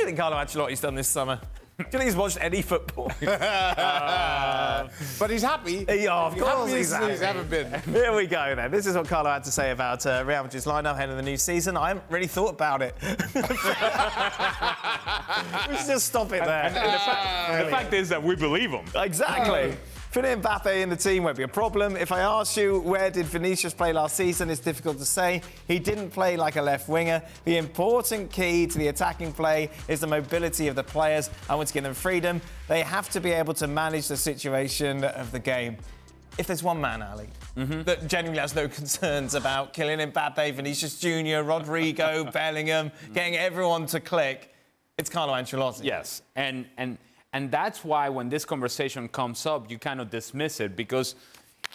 think Carlo Ancelotti's done this summer? Do you think he's watched any football? But he's happy. Yeah, of course he's happy. He's ever been. Here we go then. This is what Carlo had to say about Real Madrid's lineup ahead of the new season. I haven't really thought about it. We should just stop it there. The fact is that we believe him. Exactly. Putting Mbappé in the team won't be a problem. If I ask you where did Vinicius play last season, it's difficult to say. He didn't play like a left winger. The important key to the attacking play is the mobility of the players. I want to give them freedom. They have to be able to manage the situation of the game. If there's one man, Ali, that genuinely has no concerns about Kylian Mbappé, Vinicius Jr., Rodrigo, Bellingham, getting everyone to click, it's Carlo Ancelotti. Yes, and that's why when this conversation comes up, you kind of dismiss it because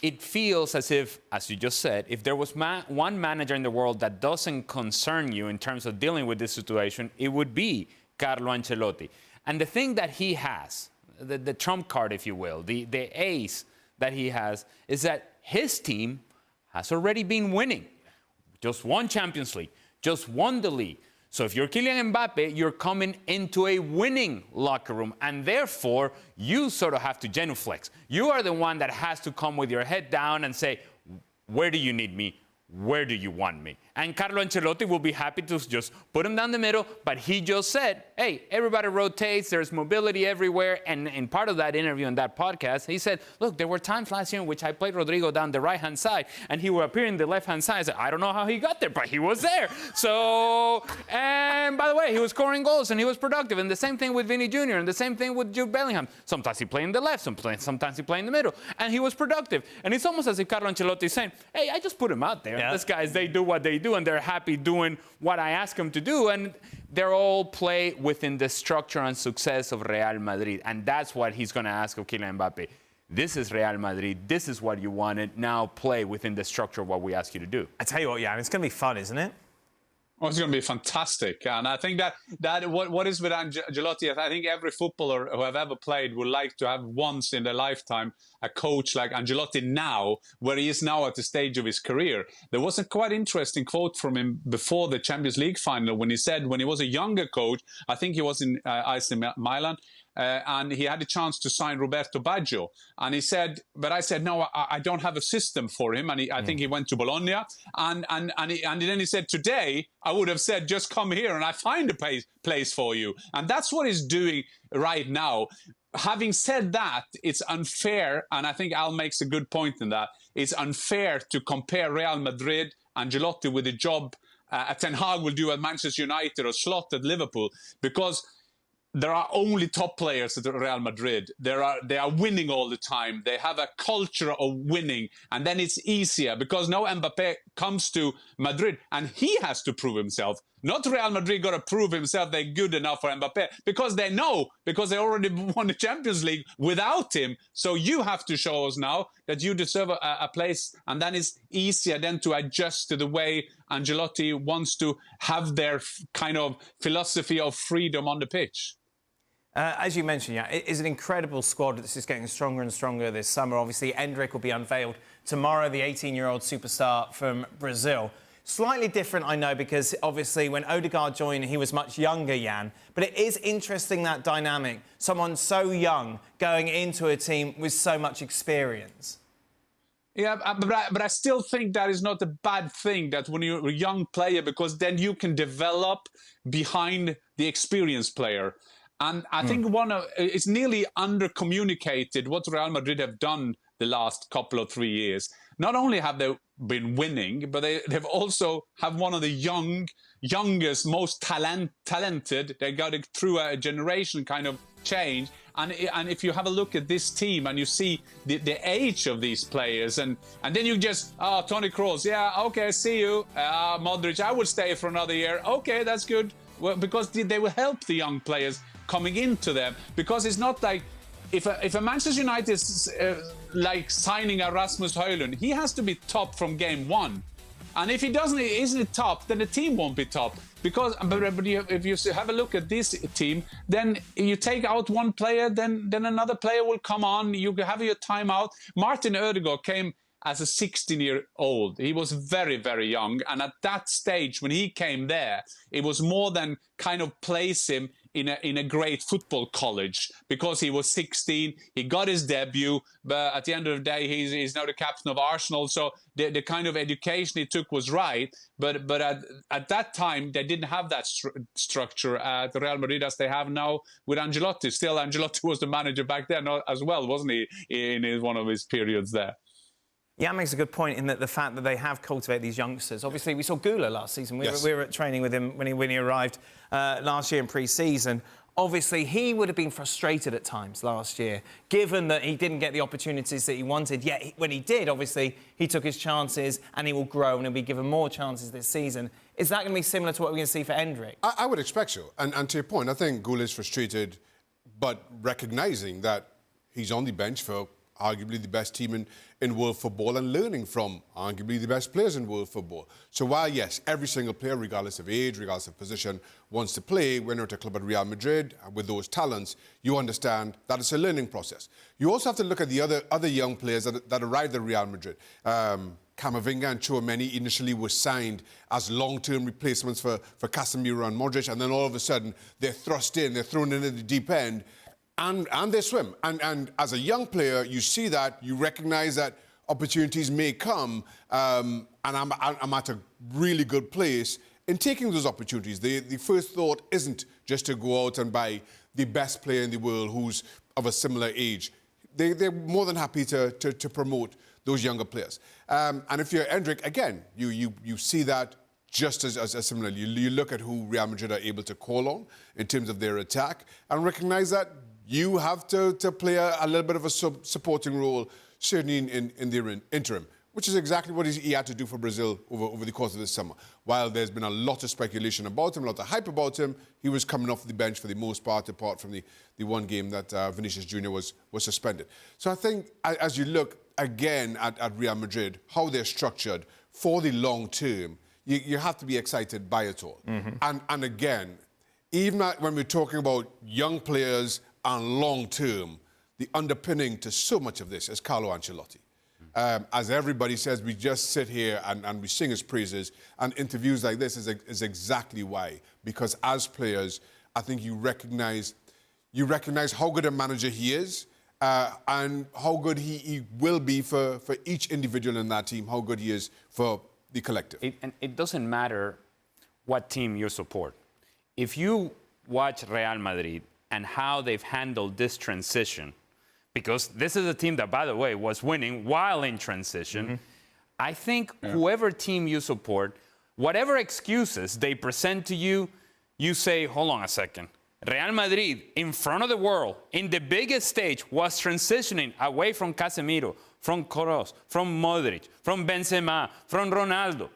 it feels as if, as you just said, if there was one manager in the world that doesn't concern you in terms of dealing with this situation, it would be Carlo Ancelotti. And the thing that he has, the trump card, if you will, the ace that he has, is that his team has already been winning. Just won Champions League, just won the league. So if you're Kylian Mbappé, you're coming into a winning locker room, and therefore you sort of have to genuflex. You are the one that has to come with your head down and say, where do you need me? Where do you want me? And Carlo Ancelotti will be happy to just put him down the middle, but he just said, hey, everybody rotates, there's mobility everywhere, and in part of that interview and that podcast, he said, look, there were times last year in which I played Rodrigo down the right-hand side, and he would appear in the left-hand side. I said, I don't know how he got there, but he was there. So, and by the way, he was scoring goals, and he was productive, and the same thing with Vinny Jr., and the same thing with Jude Bellingham. Sometimes he played in the left, sometimes he played in the middle, and he was productive. And it's almost as if Carlo Ancelotti is saying, hey, I just put him out there. Yeah. These guys, they do what they do, and they're happy doing what I ask them to do, and they're all play within the structure and success of Real Madrid, and that's what he's going to ask of Kylian Mbappé. This is Real Madrid. This is what you wanted. Now play within the structure of what we ask you to do. I tell you what, Jan, it's going to be fun, isn't it? Oh, it's going to be fantastic. And I think that what is with Ancelotti, I think every footballer who have ever played would like to have once in their lifetime a coach like Ancelotti now, where he is now at the stage of his career. There was a quite interesting quote from him before the Champions League final when he said when he was a younger coach, I think he was in AC Milan, and he had a chance to sign Roberto Baggio. And he said, but I said, no, I don't have a system for him. And I think he went to Bologna. And then he said, today, I would have said, just come here and I find a place for you. And that's what he's doing right now. Having said that, it's unfair, and I think Al makes a good point in that, it's unfair to compare Real Madrid, Ancelotti, with the job Ten Hag will do at Manchester United or Slot at Liverpool, because there are only top players at Real Madrid. They are winning all the time. They have a culture of winning. And then it's easier because now Mbappé comes to Madrid and he has to prove himself. Not Real Madrid got to prove himself they're good enough for Mbappé because they know, because they already won the Champions League without him. So you have to show us now that you deserve a place. And then it's easier then to adjust to the way Ancelotti wants to have their kind of philosophy of freedom on the pitch. As you mentioned, yeah, it is an incredible squad. This is getting stronger and stronger this summer. Obviously, Endrick will be unveiled tomorrow, the 18-year-old superstar from Brazil. Slightly different, I know, because obviously when Odegaard joined, he was much younger, Jan. But it is interesting, that dynamic. Someone so young going into a team with so much experience. Yeah, but I still think that is not a bad thing, that when you're a young player, because then you can develop behind the experienced player. And I think it's nearly under-communicated what Real Madrid have done the last couple of 3 years. Not only have they been winning, but they've also have one of the youngest, most talented. They got it through a generation kind of change. And if you have a look at this team and you see the age of these players, and then you just, Toni Kroos, yeah, okay, see you. Modric, I would stay for another year. Okay, that's good. Well, because they will help the young players coming into them, because it's not like if a Manchester United is like signing a Rasmus Højlund, he has to be top from game one, and if he isn't top, then the team won't be top. Because if you have a look at this team, then you take out one player, then another player will come on. You have your timeout. Martin Ødegaard came as a 16-year-old. He was very, very young. And at that stage, when he came there, it was more than kind of place him in a great football college, because he was 16, he got his debut, but at the end of the day, he's now the captain of Arsenal. So the kind of education he took was right, but at that time, they didn't have that structure at Real Madrid as they have now with Ancelotti. Still, Ancelotti was the manager back then as well, wasn't he, in one of his periods there? Yeah, makes a good point in that the fact that they have cultivated these youngsters. Obviously, we saw Gula last season. We were at training with him when he arrived last year in pre-season. Obviously, he would have been frustrated at times last year, given that he didn't get the opportunities that he wanted. Yet, when he did, obviously, he took his chances and he will grow and he'll be given more chances this season. Is that going to be similar to what we're going to see for Endrick? I would expect so. And to your point, I think Gula is frustrated, but recognising that he's on the bench for arguably the best team in world football and learning from arguably the best players in world football. So while, yes, every single player, regardless of age, regardless of position, wants to play when you're at a club at Real Madrid with those talents, you understand that it's a learning process. You also have to look at the other young players that arrived at Real Madrid. Camavinga and Tchouaméni initially were signed as long-term replacements for Casemiro and Modric, and then all of a sudden they're thrust in, they're thrown in at the deep end, and they swim. And as a young player, you see that, you recognise that opportunities may come, and I'm at a really good place in taking those opportunities. The first thought isn't just to go out and buy the best player in the world who's of a similar age. They're more than happy to promote those younger players. And if you're Endrick, again, you see that just as similar. You look at who Real Madrid are able to call on in terms of their attack and recognise that you have to play a little bit of a supporting role, certainly in the interim, which is exactly what he had to do for Brazil over the course of this summer. While there's been a lot of speculation about him, a lot of hype about him, he was coming off the bench for the most part, apart from the one game that Vinicius Jr. was suspended. So I think as you look again at Real Madrid, how they're structured for the long term, you have to be excited by it all. Mm-hmm. And again, even when we're talking about young players and long term, the underpinning to so much of this is Carlo Ancelotti. As everybody says, we just sit here and we sing his praises, and interviews like this is exactly why. Because as players, I think you recognise how good a manager he is, and how good he will be for each individual in that team, how good he is for the collective. And it doesn't matter what team you support. If you watch Real Madrid and how they've handled this transition, because this is a team that, by the way, was winning while in transition, mm-hmm. I think whoever team you support, whatever excuses they present to you, you say, hold on a second. Real Madrid, in front of the world, in the biggest stage, was transitioning away from Casemiro, from Kroos, from Modric, from Benzema, from Ronaldo.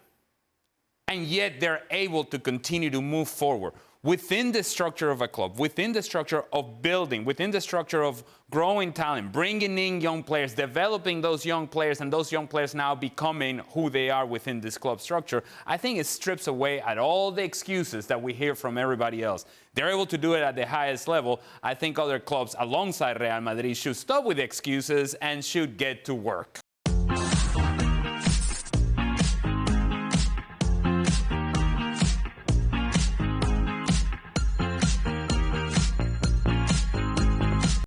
And yet they're able to continue to move forward within the structure of a club, within the structure of building, within the structure of growing talent, bringing in young players, developing those young players, and those young players now becoming who they are within this club structure. I think it strips away at all the excuses that we hear from everybody else. They're able to do it at the highest level. I think other clubs alongside Real Madrid should stop with excuses and should get to work.